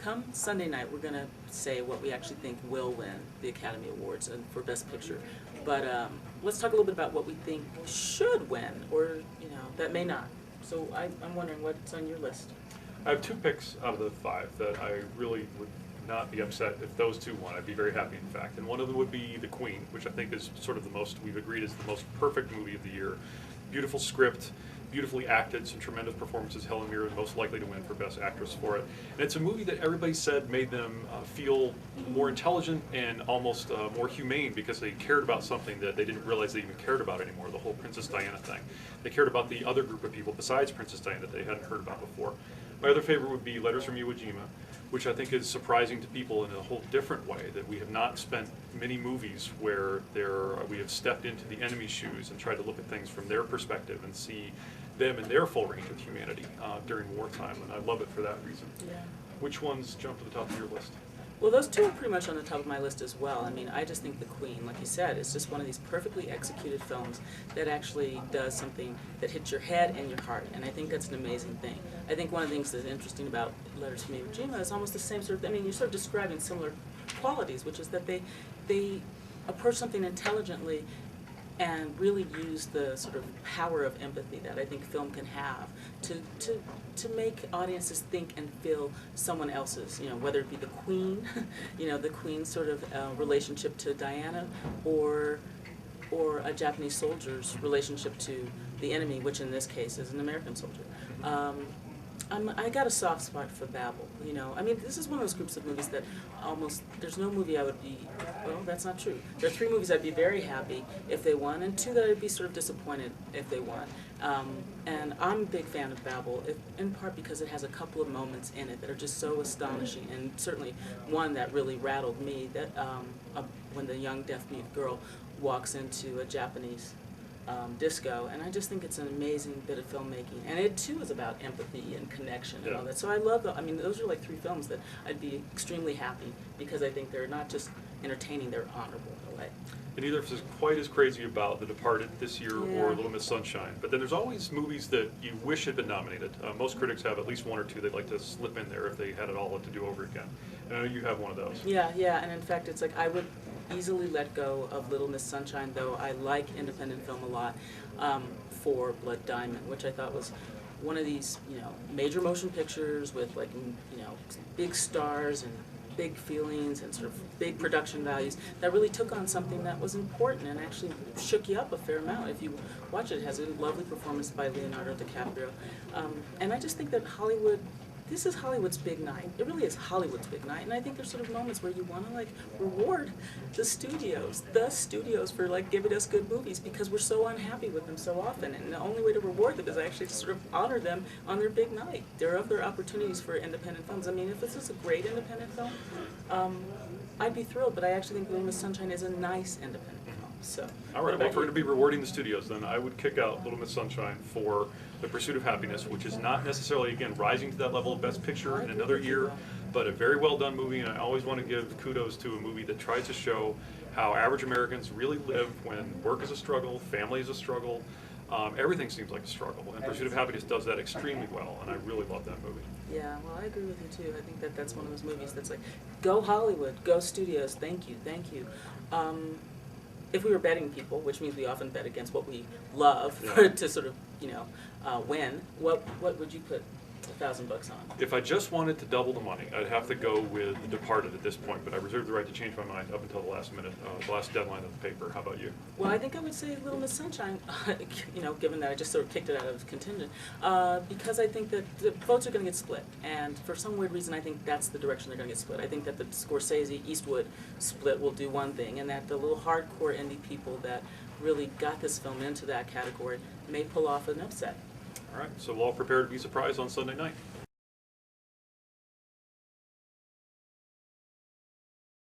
come Sunday night, we're going to say what we actually think will win the Academy Awards and for Best Picture. But let's talk a little bit about what we think should win, or that may not. So I'm wondering what's on your list. I have 2 picks out of the 5 that I really would not be upset if those 2 won. I'd be very happy, in fact. And one of them would be The Queen, which I think is sort of the most, we've agreed, is the most perfect movie of the year. Beautiful script, beautifully acted, some tremendous performances. Helen Mirren most likely to win for Best Actress for it. And it's a movie that everybody said made them feel more intelligent and almost more humane, because they cared about something that they didn't realize they even cared about anymore, the whole Princess Diana thing. They cared about the other group of people besides Princess Diana that they hadn't heard about before. My other favorite would be Letters from Iwo Jima, which I think is surprising to people in a whole different way, that we have not spent many movies where we have stepped into the enemy's shoes and tried to look at things from their perspective and see them in their full range of humanity during wartime, and I love it for that reason. Yeah. Which ones jump to the top of your list? Well, those 2 are pretty much on the top of my list as well. I mean, I just think The Queen, like you said, is just one of these perfectly executed films that actually does something that hits your head and your heart, and I think that's an amazing thing. I think one of the things that's interesting about Letters from Iwo Jima is almost the same sort of, I mean, you're sort of describing similar qualities, which is that they approach something intelligently and really use the sort of power of empathy that I think film can have to make audiences think and feel someone else's, whether it be the Queen, the Queen's sort of relationship to Diana, or a Japanese soldier's relationship to the enemy, which in this case is an American soldier. I got a soft spot for Babel, I mean, this is one of those groups of movies that there's no movie I would be, well, that's not true. There are 3 movies I'd be very happy if they won, and 2 that I'd be sort of disappointed if they won. And I'm a big fan of Babel, in part because it has a couple of moments in it that are just so astonishing, and certainly one that really rattled me, that when the young deaf-mute girl walks into a Japanese disco, and I just think it's an amazing bit of filmmaking, and it too is about empathy and connection and all that. So I love those are like 3 films that I'd be extremely happy, because I think they're not just entertaining, they're honorable in a way. And neither of us is quite as crazy about The Departed this year or Little Miss Sunshine, but then there's always movies that you wish had been nominated. Most critics have at least 1 or 2 they'd like to slip in there if they had it all to do over again. And I know you have one of those. Yeah, and in fact it's like I would easily let go of Little Miss Sunshine, though I like independent film a lot, for Blood Diamond, which I thought was one of these, major motion pictures with big stars and big feelings and sort of big production values that really took on something that was important and actually shook you up a fair amount. If you watch it, it has a lovely performance by Leonardo DiCaprio. And I just think that this is Hollywood's big night. It really is Hollywood's big night, and I think there's sort of moments where you want to reward the studios for giving us good movies, because we're so unhappy with them so often, and the only way to reward them is actually to sort of honor them on their big night. There are other opportunities for independent films. I mean, if this is a great independent film, I'd be thrilled, but I actually think Little Miss Sunshine is a nice independent film. So, all right, well, if we're going to be rewarding the studios, then I would kick out Little Miss Sunshine for The Pursuit of Happiness, which is not necessarily, again, rising to that level of Best Picture in another year, but a very well done movie, and I always want to give kudos to a movie that tries to show how average Americans really live when work is a struggle, family is a struggle, everything seems like a struggle, and Pursuit of Happiness does that extremely well, and I really love that movie. Yeah, well, I agree with you too. I think that's one of those movies that's like, go Hollywood, go studios, thank you. If we were betting people, which means we often bet against what we love to sort of, win, what would you put $1,000 on? If I just wanted to double the money, I'd have to go with The Departed at this point, but I reserve the right to change my mind up until the last minute, the last deadline of the paper. How about you? Well, I think I would say Little Miss Sunshine, given that I just sort of kicked it out of contingent, because I think that the votes are going to get split, and for some weird reason I think that's the direction they're going to get split. I think that the Scorsese-Eastwood split will do one thing, and that the little hardcore indie people that really got this film into that category may pull off an upset. All right, so we'll all prepare to be surprised on Sunday night.